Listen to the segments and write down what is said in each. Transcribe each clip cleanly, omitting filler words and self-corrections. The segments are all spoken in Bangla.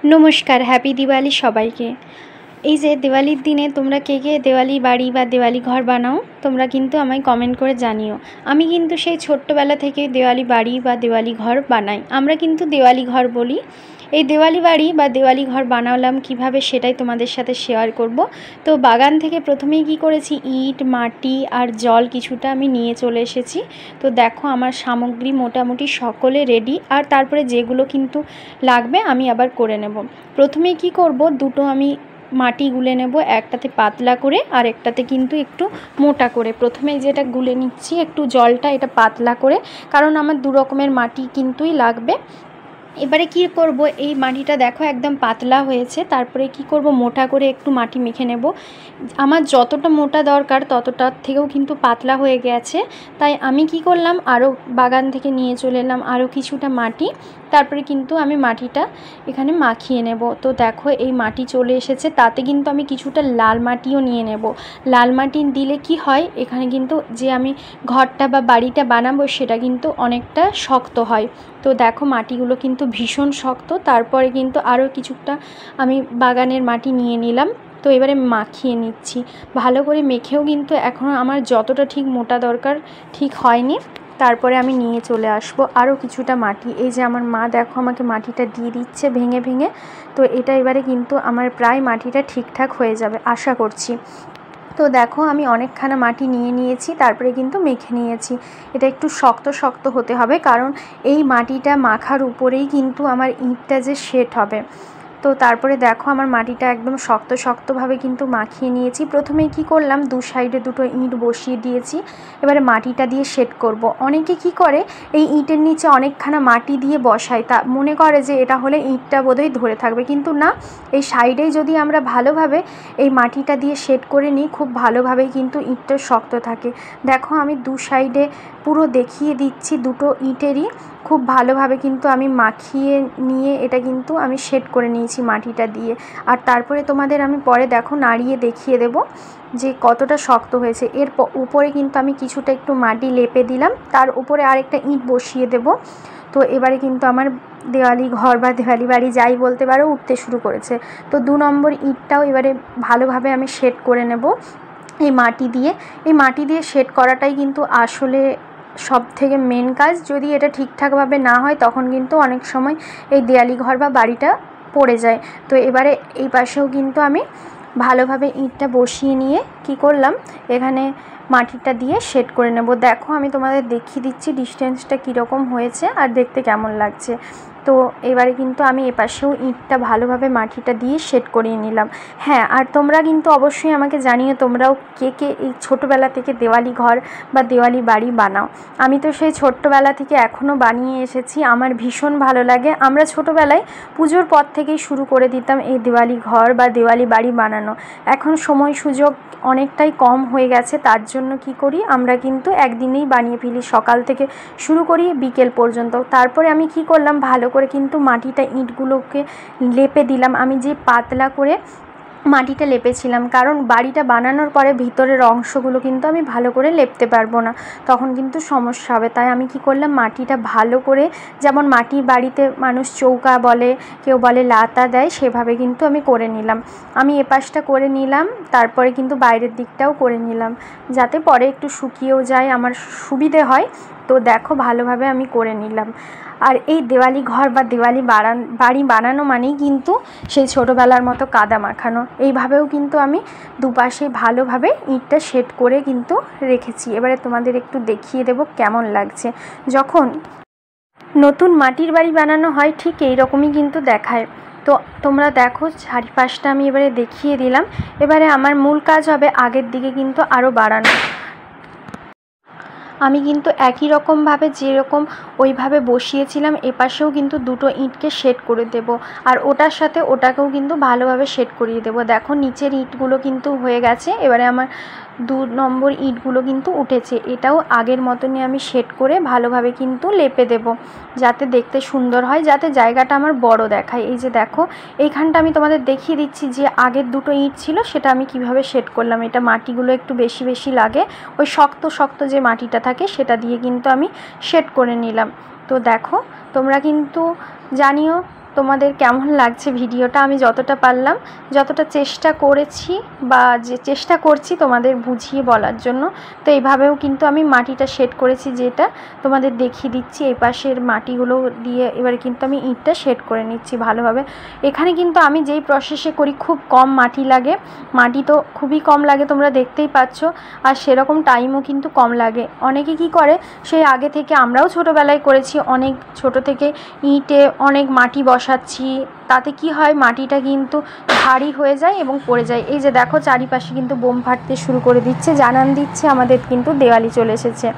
नमस्कार हैप्पी दिवाली सबाइके। এই যে দিওয়ালির দিনে তোমরা কে কে দেওয়ালি বাড়ি বা দেওয়ালি ঘর বানাও তোমরা কিন্তু আমায় কমেন্ট করে জানিও। আমি কিন্তু সেই ছোট্টবেলা থেকে দেওয়ালি বাড়ি বা দেওয়ালি ঘর বানাই। আমরা কিন্তু দেওয়ালি ঘর বলি। এই দেওয়ালি বাড়ি বা দেওয়ালি ঘর বানালাম কিভাবে সেটাই তোমাদের সাথে শেয়ার করব। তো বাগান থেকে প্রথমেই কি করেছি, ইট মাটি আর জল কিছুটা আমি নিয়ে চলে এসেছি। তো দেখো আমার সামগ্রী মোটামুটি সকলে রেডি, আর তারপরে যেগুলো কিন্তু লাগবে আমি আবার করে নেব। প্রথমেই কি করব, দুটো আমি মাটি গুলে নেব, একটাতে পাতলা করে আর একটাতে কিন্তু একটু মোটা করে। প্রথমে যেটা গুলে নিচ্ছি একটু জলটা, এটা পাতলা করে, কারণ আমার দু রকমের মাটি কিন্তুই লাগবে। এবারে কি করব, এই মাটিটা দেখো একদম পাতলা হয়েছে, তারপরে কি করব মোটা করে একটু মাটি মেখে নেব। আমার যতটা মোটা দরকার ততটার থেকেও কিন্তু পাতলা হয়ে গেছে, তাই আমি কি করলাম আরও বাগান থেকে নিয়ে চলে এলাম আরও কিছুটা মাটি। তারপরে কিন্তু আমি মাটিটা এখানে মাখিয়ে নেব। তো দেখো এই মাটি চলে এসেছে, তাতে কিন্তু আমি কিছুটা লাল মাটিও নিয়ে নেব। লাল মাটি দিলে কি হয়, এখানে কিন্তু যে আমি ঘরটা বা বাড়িটা বানাবো সেটা কিন্তু অনেকটা শক্ত হয়। তো দেখো মাটিগুলো কিন্তু ভীষণ শক্ত। তারপরে কিন্তু আরও কিছুটা আমি বাগানের মাটি নিয়ে নিলাম। তো এবারে মাখিয়ে নিচ্ছি ভালো করে। মেখেও কিন্তু এখনও আমার যতটা ঠিক মোটা দরকার ঠিক হয়নি। তারপরে আমি নিয়ে চলে আসব আরও কিছুটা মাটি। এই যে আমার মা দেখো আমাকে মাটিটা দিয়ে দিচ্ছে ভেঙে ভেঙে। তো এটা এবারে কিন্তু আমার প্রায় মাটিটা ঠিকঠাক হয়ে যাবে আশা করছি। তো দেখো আমি অনেকখানা মাটি নিয়ে নিয়েছি, তারপরে কিন্তু মেখে নিয়েছি। এটা একটু শক্ত শক্ত হতে হবে, কারণ এই মাটিটা মাখার উপরেই কিন্তু আমার ইঁটটা যে সেট হবে। তো তারপরে দেখো আমার মাটিটা একদম শক্ত শক্তভাবে কিন্তু মাখিয়ে নিয়েছি। প্রথমেই কি করলাম, দু সাইডে দুটো ইঁট বসিয়ে দিয়েছি। এবারে মাটিটা দিয়ে সেট করব। অনেকে কি করে এই ইঁটের নিচে অনেকখানা মাটি দিয়ে বসায়, তা মনে করে যে এটা হলে ইঁটটা বোধহয় ধরে থাকবে, কিন্তু না, এই সাইডেই যদি আমরা ভালোভাবে এই মাটিটা দিয়ে সেট করে নিই খুব ভালোভাবেই কিন্তু ইঁটটা শক্ত থাকে। দেখো আমি দু সাইডে পুরো দেখিয়ে দিচ্ছি, দুটো ইঁটেরই খুব ভালোভাবে কিন্তু আমি মাখিয়ে নিয়ে এটা কিন্তু আমি সেট করে নিয়েছি মাটিটা দিয়ে। আর তারপরে তোমাদের আমি পরে দেখো নাড়িয়ে দেখিয়ে দেব যে কতটা শক্ত হয়েছে। এর উপরে কিন্তু আমি কিছুটা একটু মাটি লেপে দিলাম, তার উপরে আরেকটা ইঁট বসিয়ে দেব। তো এবারে কিন্তু আমার দেওয়ালি ঘর বা দেওয়ালি বাড়ি যাই বলতে পারো উঠতে শুরু করেছে। তো 2 নম্বর ইঁটটাও এবারে ভালোভাবে আমি সেট করে নেব এই মাটি দিয়ে। এই মাটি দিয়ে সেট করাটাই কিন্তু আসলে সব থেকে মেন কাজ। যদি এটা ঠিকঠাকভাবে না হয় তখন কিন্তু অনেক সময় এই দেওয়ালি ঘর বা বাড়িটা পড়ে যায়। তো এবারে এই পাশেও কিন্তু আমি ভালোভাবে ইঁটটা বসিয়ে নিয়ে কি করলাম, এখানে মাটিটা দিয়ে সেট করে নেব। দেখো আমি তোমাদের দেখিয়ে দিচ্ছি ডিস্টেন্সটা কীরকম হয়েছে আর দেখতে কেমন লাগছে। তো এবারে কিন্তু আমি এপাশেও ইঁটটা ভালোভাবে মাটিটা দিয়ে সেট করিয়ে নিলাম। হ্যাঁ, আর তোমরা কিন্তু অবশ্যই আমাকে জানিও তোমরাও কে কে এই ছোটোবেলা থেকে দেওয়ালি ঘর বা দেওয়ালি বাড়ি বানাও। আমি তো সেই ছোট্টবেলা থেকে এখনও বানিয়ে এসেছি, আমার ভীষণ ভালো লাগে। আমরা ছোটোবেলায় পুজোর পর থেকেই শুরু করে দিতাম এই দেওয়ালি ঘর বা দেওয়ালি বাড়ি বানানো। এখন সময় সুযোগ অনেকটাই কম হয়ে গেছে, তার জন্য কি করি আমরা কিন্তু একদিনেই বানিয়ে ফেলি, সকাল থেকে শুরু করি বিকেল পর্যন্ত। তারপরে আমি কি করলাম, ভালো করে কিন্তু মাটিটা ইঁটগুলোকে লেপে দিলাম। আমি যে পাতলা করে মাটিটা লেপেছিলাম, কারণ বাড়িটা বানানোর পরে ভিতরের অংশগুলো কিন্তু আমি ভালো করে লেপতে পারবো না, তখন কিন্তু সমস্যা হবে। তাই আমি কি করলাম, মাটিটা ভালো করে, যেমন মাটির বাড়িতে মানুষ চৌকা বলে, কেউ বলে লাতা দেয়, সেভাবে কিন্তু আমি করে নিলাম। আমি এপাশটা করে নিলাম, তারপরে কিন্তু বাইরের দিকটাও করে নিলাম, যাতে পরে একটু শুকিয়েও যায়, আমার সুবিধে হয়। তো দেখো ভালোভাবে আমি করে নিলাম। আর এই দেওয়ালি ঘর বা দেওয়ালি বাড়ি বানানো মানেই কিন্তু সেই ছোটোবেলার মতো কাদা মাখানো। এইভাবেও কিন্তু আমি দুপাশে ভালোভাবে ইঁটটা সেট করে কিন্তু রেখেছি। এবারে তোমাদের একটু দেখিয়ে দেব কেমন লাগছে। যখন নতুন মাটির বাড়ি বানানো হয় ঠিক এই রকমই কিন্তু দেখায়। তো তোমরা দেখো চারিপাশটা আমি এবারে দেখিয়ে দিলাম। এবারে আমার মূল কাজ হবে আগের দিকে কিন্তু আরও বাড়ানো। আমি কিন্তু একই রকমভাবে যেরকম ওইভাবে বসিয়েছিলাম এপাশেও কিন্তু দুটো ইঁটকে সেট করে দেব, আর ওটার সাথে ওটাকেও কিন্তু ভালোভাবে সেট করিয়ে দেব। দেখো নিচের ইঁটগুলো কিন্তু হয়ে গেছে, এবারে আমার 2 নম্বর ইঁটগুলো কিন্তু উঠেছে। এটাও আগের মতনই আমি সেট করে ভালোভাবে কিন্তু লেপে দেব, যাতে দেখতে সুন্দর হয়, যাতে জায়গাটা আমার বড় দেখায়। এই যে দেখো এইখানটা আমি তোমাদের দেখিয়ে দিচ্ছি যে আগের দুটো ইঁট ছিল সেটা আমি কিভাবে সেট করলাম। এটা মাটিগুলো একটু বেশি বেশি লাগে, ওই শক্ত শক্ত যে মাটিটা থাকে সেটা দিয়ে কিন্তু আমি সেট করে নিলাম। তো দেখো তোমরা কিন্তু জানিও তোমাদের কেমন লাগছে ভিডিওটা। আমি যতটা পারলাম, যতটা চেষ্টা করেছি বা যে চেষ্টা করছি তোমাদের বুঝিয়ে বলার জন্য। তো এইভাবেও কিন্তু আমি মাটিটা শেড করেছি, যেটা তোমাদের দেখিয়ে দিচ্ছি। এই পাশের মাটিগুলো দিয়ে এবারে কিন্তু আমি ইঁটটা শেড করে নিচ্ছি ভালোভাবে। এখানে কিন্তু আমি যেই প্রসেসে করি খুব কম মাটি লাগে, মাটি তো খুবই কম লাগে, তোমরা দেখতেই পাচ্ছ। আর সেরকম টাইমও কিন্তু কম লাগে। অনেকে কি করে, সেই আগে থেকে আমরাও ছোটোবেলায় করেছি, অনেক ছোট থেকে ইঁটে অনেক মাটি বসাচ্ছি, তাতে কি হয় মাটিটা কিন্তু ভারী হয়ে যায় এবং পড়ে যায়। এই যে দেখো চারিপাশে কিন্তু বোম ফাটতে শুরু করে দিচ্ছে, জানান দিচ্ছে আমাদের কিন্তু দেওয়ালি চলে এসেছে।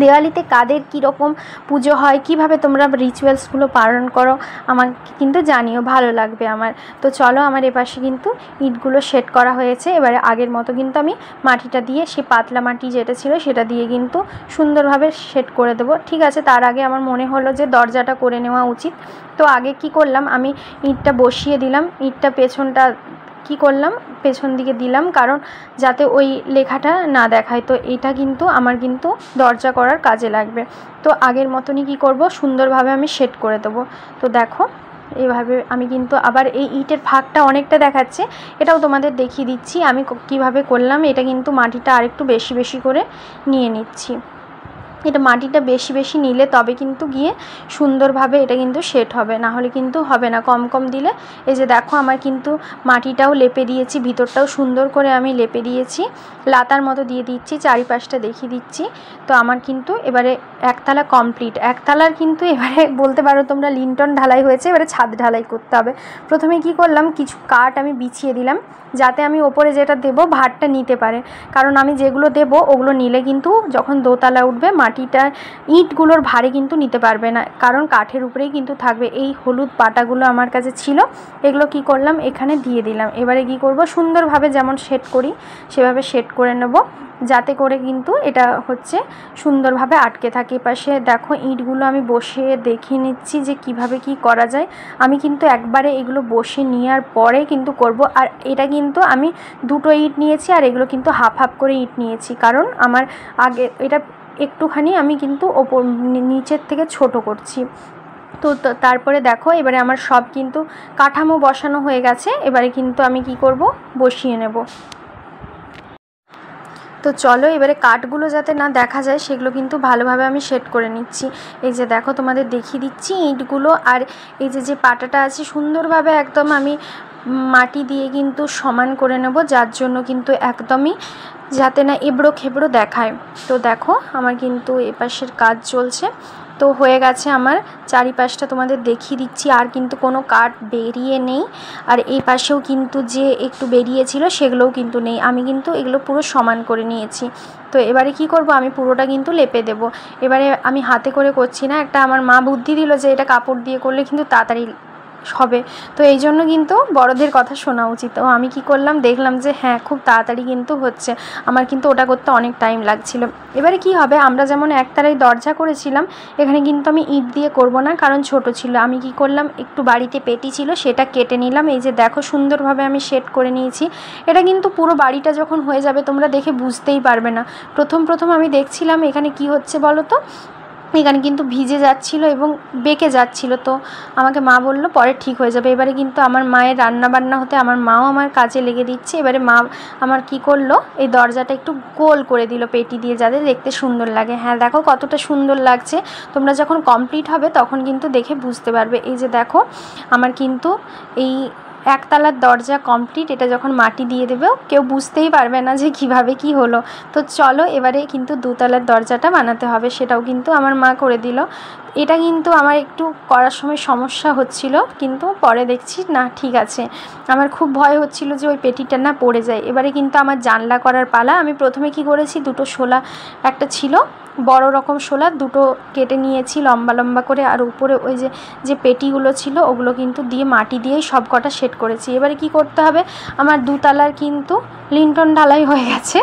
দেওয়ালিতে কাদের কীরকম পুজো হয়, কিভাবে তোমরা রিচুয়ালসগুলো পালন করো আমাকে কিন্তু জানিও, ভালো লাগবে আমার। তো চলো, আমার এপাশে কিন্তু ইটগুলো সেট করা হয়েছে। এবারে আগের মতো কিন্তু আমি মাটিটা দিয়ে, সে পাতলা মাটি যেটা ছিল সেটা দিয়ে কিন্তু সুন্দরভাবে সেট করে দেবো। ঠিক আছে, তার আগে আমার মনে হলো যে দরজাটা করে নেওয়া উচিত। তো আগে কি করলাম, আমি ইটটা বসিয়ে দিলাম। ইটটা পেছনটা কি করলাম, পেছন দিকে দিলাম, কারণ যাতে ওই লেখাটা না দেখায়। তো এটা কিন্তু আমার কিন্তু দরজা করার কাজে লাগবে। তো আগের মতনই কি করব, সুন্দরভাবে আমি সেট করে দেবো। তো দেখো এইভাবে আমি কিন্তু আবার এই ইটের ফাঁকটা অনেকটা দেখাচ্ছে, এটাও তোমাদের দেখিয়ে দিচ্ছি আমি কিভাবে করলাম। এটা কিন্তু মাটিটা আরেকটু বেশি বেশি করে নিয়ে নিচ্ছি। এটা মাটিটা বেশি বেশি নিলে তবে কিন্তু গিয়ে সুন্দরভাবে এটা কিন্তু সেট হবে, না হলে কিন্তু হবে না কম কম দিলে। এই যে দেখো আমার কিন্তু মাটিটাও লেপে দিয়েছি, ভিতরটাও সুন্দর করে আমি লেপে দিয়েছি, লাতার মতো দিয়ে দিচ্ছি, চারিপাশটা দেখিয়ে দিচ্ছি। তো আমার কিন্তু এবারে একতলা কমপ্লিট। একতলার কিন্তু এবারে বলতে পারো তোমরা লিন্টন ঢালাই হয়েছে, এবারে ছাদ ঢালাই করতে হবে। প্রথমে কি করলাম, কিছু কাঠ আমি বিছিয়ে দিলাম, যাতে আমি ওপরে যেটা দেবো ভারটা নিতে পারে। কারণ আমি যেগুলো দেবো ওগুলো নিলে কিন্তু যখন দোতলা উঠবে মাটিটা ইঁটগুলোর ভারে কিন্তু নিতে পারবে না, কারণ কাঠের উপরেই কিন্তু থাকবে। এই হলুদ পাটাগুলো আমার কাছে ছিল, এগুলো কি করলাম এখানে দিয়ে দিলাম। এবারে কি করব, সুন্দরভাবে যেমন সেট করি সেভাবে সেট করে নেব, যাতে করে কিন্তু এটা হচ্ছে সুন্দরভাবে আটকে থাকে। পাশে দেখো ইঁটগুলো আমি বসিয়ে দেখিয়ে নিচ্ছি যে কিভাবে কি করা যায়। আমি কিন্তু একবারে এগুলো বসে নেওয়ার পরে কিন্তু করব। আর এটা কিন্তু আমি দুটো ইঁট নিয়েছি, আর এগুলো কিন্তু হাফ হাফ করে ইঁট নিয়েছি, কারণ আমার আগে এটা একটুখানি আমি কিন্তু ওপর নিচের থেকে ছোট করছি। তো তারপরে দেখো এবারে আমার সব কিন্তু কাঠামো বসানো হয়ে গেছে। এবারে কিন্তু আমি কি করব, বসিয়ে নেব। তো চলো, এবারে কাঠগুলো যাতে না দেখা যায় সেগুলো কিন্তু ভালোভাবে আমি সেট করে নিচ্ছি। এই যে দেখো তোমাদের দেখিয়ে দিচ্ছি ইঁটগুলো, আর এই যে পাটাটা আছে সুন্দরভাবে একদম আমি মাটি দিয়ে কিন্তু সমান করে নেব, যার জন্য কিন্তু একদমই যাতে না এবড়ো খেবড়ো দেখায়। তো দেখো আমার কিন্তু এপাশের কাজ চলছে, তো হয়ে গেছে আমার চারিপাশটা তোমাদের দেখিয়ে দিচ্ছি। আর কিন্তু কোনো কাঠ বেরিয়ে নেই, আর এই পাশেও কিন্তু যে একটু বেরিয়েছিল সেগুলোও কিন্তু নেই, আমি কিন্তু এগুলো পুরো সমান করে নিয়েছি। তো এবারে কি করব, আমি পুরোটা কিন্তু লেপে দেব। এবারে আমি হাতে করে করছি না, একটা আমার মা বুদ্ধি দিল যে এটা কাপড় দিয়ে করলে কিন্তু তাড়াতাড়ি হবে। তো এই জন্য কিন্তু বড়দের কথা শোনা উচিত। ও আমি কি করলাম, দেখলাম যে হ্যাঁ খুব তাড়াতাড়ি কিন্তু হচ্ছে, আমার কিন্তু ওটা করতে অনেক টাইম লাগছিল। এবারে কি হবে, আমরা যেমন একতলায় দরজা করেছিলাম, এখানে কিন্তু আমি ইট দিয়ে করব না, কারণ ছোট ছিল। আমি কি করলাম, একটু বাড়িতে পেটি ছিল সেটা কেটে নিলাম। এই যে দেখো সুন্দরভাবে আমি সেট করে নিয়েছি। এটা কিন্তু পুরো বাড়িটা যখন হয়ে যাবে তোমরা দেখে বুঝতেই পারবে না। প্রথম প্রথম আমি দেখছিলাম এখানে কি হচ্ছে বলো তো, এখানে কিন্তু ভিজে যাচ্ছিল এবং বেঁকে যাচ্ছিল। তো আমাকে মা বললো পরে ঠিক হয়ে যাবে। এবারে কিন্তু আমার মায়ের রান্না বান্না হতে আমার মাও আমার কাজে লেগে দিচ্ছে। এবারে মা আমার কি করলো, এই দরজাটা একটু গোল করে দিল পেটি দিয়ে, যাতে দেখতে সুন্দর লাগে। হ্যাঁ দেখো কতটা সুন্দর লাগছে, তোমরা যখন কমপ্লিট হবে তখন কিন্তু দেখে বুঝতে পারবে। এই যে দেখো আমার কিন্তু এই একতলার দরজা কমপ্লিট। এটা যখন মাটি দিয়ে দেবে কেউ বুঝতেই পারবে না যে কিভাবে কি হলো। তো চলো এবারে কিন্তু দুতলার দরজাটা বানাতে হবে, সেটাও কিন্তু আমার মা করে দিল। এটা কিন্তু আমার একটু করার সময় সমস্যা হচ্ছিল, কিন্তু পরে দেখছি না ঠিক আছে। আমার খুব ভয় হচ্ছিল যে ওই পেটিটা না পড়ে যায়। এবারে কিন্তু আমার জানলা করার পালা। আমি প্রথমে কি করেছি, দুটো শোলা একটা ছিল বড় রকম শোলা, দুটো কেটে নিয়েছি লম্বা লম্বা করে, আর উপরে ওই যে পেটিগুলো ছিল ওগুলো কিন্তু দিয়ে মাটি দিয়েই সব কটা সেট করেছি। এবারে কি করতে হবে, আমার দুতলার কিন্তু লিন্টন ঢালাই হয়ে গেছে,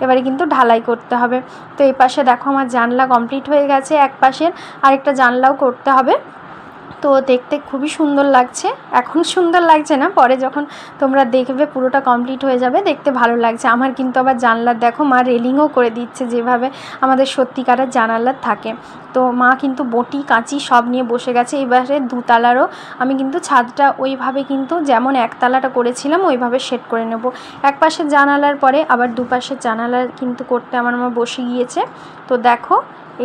এবারে কিন্তু ঢালাই করতে হবে। তো এই পাশে দেখো আমার জানলা কমপ্লিট হয়ে গেছে, এক পাশের আরেকটা জানলাও করতে হবে। তো দেখতে খুবই সুন্দর লাগছে। এখন সুন্দর লাগছে না, পরে যখন তোমরা দেখবে পুরোটা কমপ্লিট হয়ে যাবে দেখতে ভালো লাগছে। আমার কিন্তু আবার জানলার দেখো মা রেলিংও করে দিচ্ছে, যেভাবে আমাদের সত্যিকারের জানালার থাকে। তো মা কিন্তু বটি কাঁচি সব নিয়ে বসে গেছে। এবারে দুতলারও আমি কিন্তু ছাদটা ওইভাবে কিন্তু যেমন একতলাটা করেছিলাম ওইভাবে সেট করে নেব। এক পাশের জানালার পরে আবার দুপাশের জানালার কিন্তু করতে আমার মা বসে গিয়েছে। তো দেখো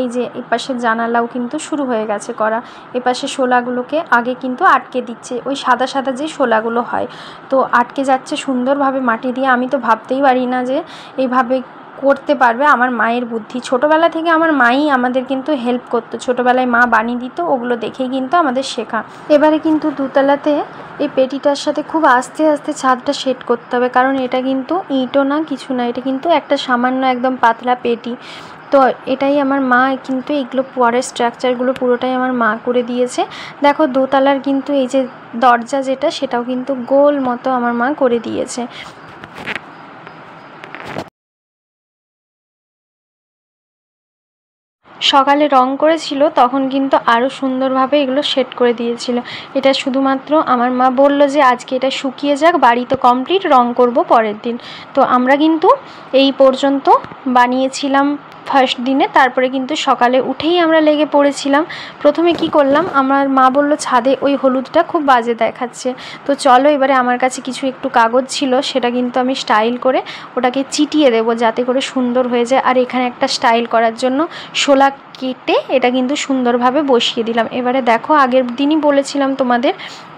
এই যে এই পাশের জানালাও কিন্তু শুরু হয়ে গেছে করা। এপাশে শোলাগুলোকে আগে কিন্তু আটকে দিচ্ছে, ওই সাদা সাদা যে শোলাগুলো হয়, তো আটকে যাচ্ছে সুন্দরভাবে মাটি দিয়ে। আমি তো ভাবতেই পারি না যে এইভাবে করতে পারবে। আমার মায়ের বুদ্ধি, ছোটোবেলা থেকে আমার মাই আমাদের কিন্তু হেল্প করতো, ছোটোবেলায় মা বানিয়ে দিত, ওগুলো দেখেই কিন্তু আমাদের শেখা। এবারে কিন্তু দুতলাতে এই পেটিটার সাথে খুব আস্তে আস্তে ছাদটা সেট করতে হবে, কারণ এটা কিন্তু ইঁটও না কিছু না, এটা কিন্তু একটা সামান্য একদম পাতলা পেটি। তো এটাই আমার মা কিন্তু এগুলো পরের স্ট্রাকচারগুলো পুরোটাই আমার মা করে দিয়েছে। দেখো দোতলার কিন্তু এই যে দরজা যেটা সেটাও কিন্তু গোল মতো আমার মা করে দিয়েছে। সকালে রং করেছিল তখন কিন্তু আরও সুন্দরভাবে এগুলো সেট করে দিয়েছিল। এটা শুধুমাত্র আমার মা বলল যে আজকে এটা শুকিয়ে যাক, বাড়ি তো কমপ্লিট, রং করব পরের দিন। তো আমরা কিন্তু এই পর্যন্ত বানিয়েছিলাম ফার্স্ট দিনে। তারপরে কিন্তু সকালে উঠেই আমরা লেগে পড়েছিলাম। প্রথমে কি করলাম, আমার মা বলল ছাদে ওই হলুদটা খুব বাজে দেখাচ্ছে, তো চলো এবারে আমার কাছে কিছু একটু কাগজ ছিল, সেটা কিন্তু আমি স্টাইল করে ওটাকে চিটিয়ে দেবো যাতে করে সুন্দর হয়ে যায়। আর এখানে একটা স্টাইল করার জন্য শোলা কেটে এটা কিন্তু সুন্দরভাবে বসিয়ে দিলাম। এবারে দেখো আগের দিনই বলেছিলাম তোমাদের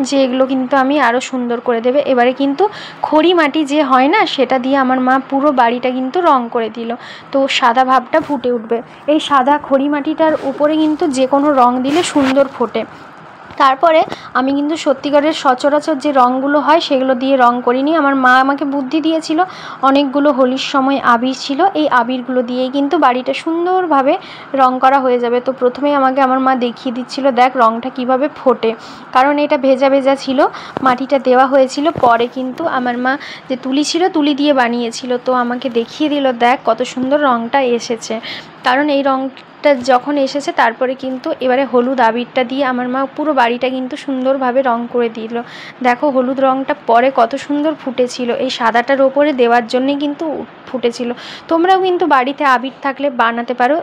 যে এগুলো কিন্তু আমি আরও সুন্দর করে দেবে। এবারে কিন্তু খড়ি মাটি যে হয় না সেটা দিয়ে আমার মা পুরো বাড়িটা কিন্তু রং করে দিল, তো সাদা ভাবটা ফুটে উঠবে। এই সাদা খড়ি মাটিটার উপরে কিন্তু যে কোনো রং দিলে সুন্দর ফোটে। তারপরে আমি কিন্তু সত্যিকারের সচরাচর যে রঙগুলো হয় সেগুলো দিয়ে রং করিনি। আমার মা আমাকে বুদ্ধি দিয়েছিল, অনেকগুলো হোলির সময় আবির ছিল, এই আবিরগুলো দিয়েই কিন্তু বাড়িটা সুন্দরভাবে রং করা হয়ে যাবে। তো প্রথমেই আমাকে আমার মা দেখিয়ে দিচ্ছিল দেখ রংটা কিভাবে ফোটে, কারণ এটা ভেজা ভেজা ছিল, মাটিটা দেওয়া হয়েছিল। পরে কিন্তু আমার মা যে তুলি ছিল তুলি দিয়ে বানিয়েছিল, তো আমাকে দেখিয়ে দিল দেখ কত সুন্দর রংটা এসেছে। কারণ এই রংটা যখন এসেছে তারপরে কিন্তু এবারে হলুদ আবিরটা দিয়ে আমার মা পুরো বাড়িটা কিন্তু সুন্দরভাবে রং করে দিল। দেখো হলুদ রংটা পরে কত সুন্দর ফুটেছিল, এই সাদাটার ওপরে দেওয়ার জন্যই কিন্তু ফুটেছিল। তোমরাও কিন্তু বাড়িতে আবির থাকলে বানাতে পারো,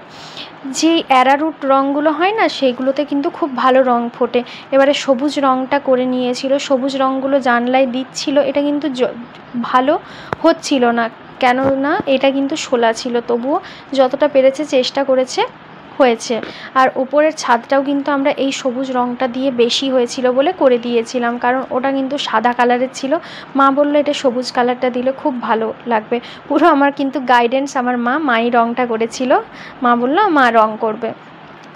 যে অ্যারারুট রঙগুলো হয় না সেইগুলোতে কিন্তু খুব ভালো রং ফোটে। এবারে সবুজ রংটা করে নিয়েছিল, সবুজ রঙগুলো জানলায় দিচ্ছিল, এটা কিন্তু ভালো হচ্ছিল না, কেননা এটা কিন্তু শোলা ছিল, তবুও যতটা পেরেছে চেষ্টা করেছে, হয়েছে। আর উপরের ছাদটাও কিন্তু আমরা এই সবুজ রংটা দিয়ে বেশি হয়েছিল বলে করে দিয়েছিলাম, কারণ ওটা কিন্তু সাদা কালারের ছিল। মা বললো এটা সবুজ কালারটা দিলে খুব ভালো লাগবে। পুরো আমার কিন্তু গাইডেন্স আমার মাই রংটা করেছিল, মা বললো মা রং করবে।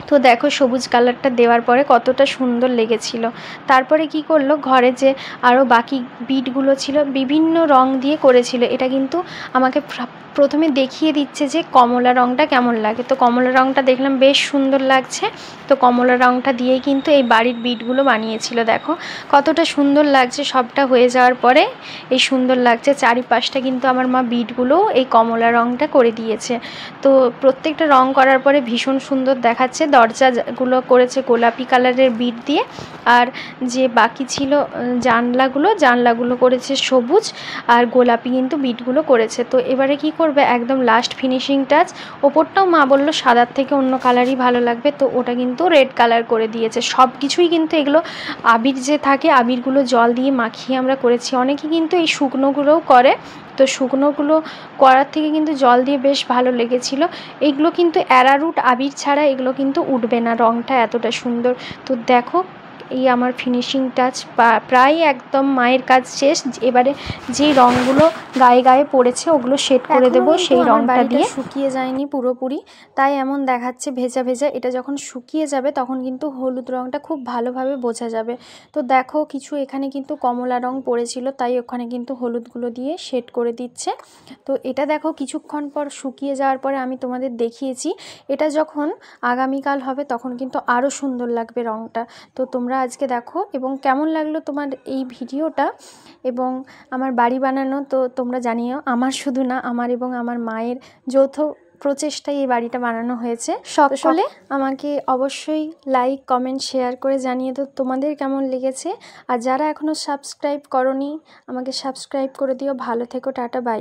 তো দেখো সবুজ কালারটা দেওয়ার পরে কতটা সুন্দর লেগেছিল। তারপরে কি করলো, ঘরে যে আরও বাকি বিটগুলো ছিল বিভিন্ন রং দিয়ে করেছিল। এটা কিন্তু আমাকে প্রথমে দেখিয়ে দিচ্ছে যে কমলা রংটা কেমন লাগে, তো কমলা রংটা দেখলাম বেশ সুন্দর লাগছে, তো কমলা রংটা দিয়েই কিন্তু এই বাড়ির বিটগুলো বানিয়েছিল। দেখো কতটা সুন্দর লাগছে, সবটা হয়ে যাওয়ার পরে এই সুন্দর লাগছে চারিপাশটা কিন্তু আমার মা বিটগুলো এই কমলা রংটা করে দিয়েছে। তো প্রত্যেকটা রং করার পরে ভীষণ সুন্দর দেখাচ্ছে। দরজাগুলো করেছে গোলাপি কালারের বিট দিয়ে, আর যে বাকি ছিল জানলাগুলো করেছে সবুজ আর গোলাপি কিন্তু বিটগুলো করেছে। তো এবারে কি করবে, একদম লাস্ট ফিনিশিং টাচ, ওপরটাও মা বললো সাদার থেকে অন্য কালারই ভালো লাগবে, তো ওটা কিন্তু রেড কালার করে দিয়েছে। সব কিছুই কিন্তু এগুলো আবির যে থাকে আবিরগুলো জল দিয়ে মাখিয়ে আমরা করেছি। অনেকে কিন্তু এই শুকনোগুলোও করে, তো শুকনোগুলো করার থেকে কিন্তু জল দিয়ে বেশ ভালো লেগেছিল। এইগুলো কিন্তু অ্যারারুট আবির ছাড়া এগুলো কিন্তু উঠবে না, রঙটা এতটা সুন্দর। তো দেখো এই আমার ফিনিশিং টাচ প্রায় একদম মায়ের কাজ শেষ। এবারে যেই রঙগুলো গায়ে গায়ে পড়েছে ওগুলো শেড করে দেবো সেই রঙটা দিয়ে। শুকিয়ে যায়নি পুরোপুরি, তাই এমন দেখাচ্ছে ভেজা ভেজা। এটা যখন শুকিয়ে যাবে তখন কিন্তু হলুদ রঙটা খুব ভালোভাবে বোঝা যাবে। তো দেখো কিছু এখানে কিন্তু কমলা রং পড়েছিল, তাই ওখানে কিন্তু হলুদগুলো দিয়ে শেড করে দিচ্ছে। তো এটা দেখো কিছুক্ষণ পর শুকিয়ে যাওয়ার পরে আমি তোমাদের দেখিয়েছি, এটা যখন আগামীকাল হবে তখন কিন্তু আরও সুন্দর লাগবে রঙটা। তো তোমরা আজকে দেখো, এবং কেমন লাগলো তোমার এই ভিডিওটা এবং আমার বাড়ি বানানো, তো তোমরা জানিও। আমার শুধু না, আমার এবং আমার মায়ের যৌথ প্রচেষ্টায় এই বাড়িটা বানানো হয়েছে। সকলে আমাকে অবশ্যই লাইক, কমেন্ট, শেয়ার করে জানিয়ে দাও তোমাদের কেমন লেগেছে। আর যারা এখনও সাবস্ক্রাইব করোনি আমাকে সাবস্ক্রাইব করে দিও। ভালো থেকো, টাটা, বাই।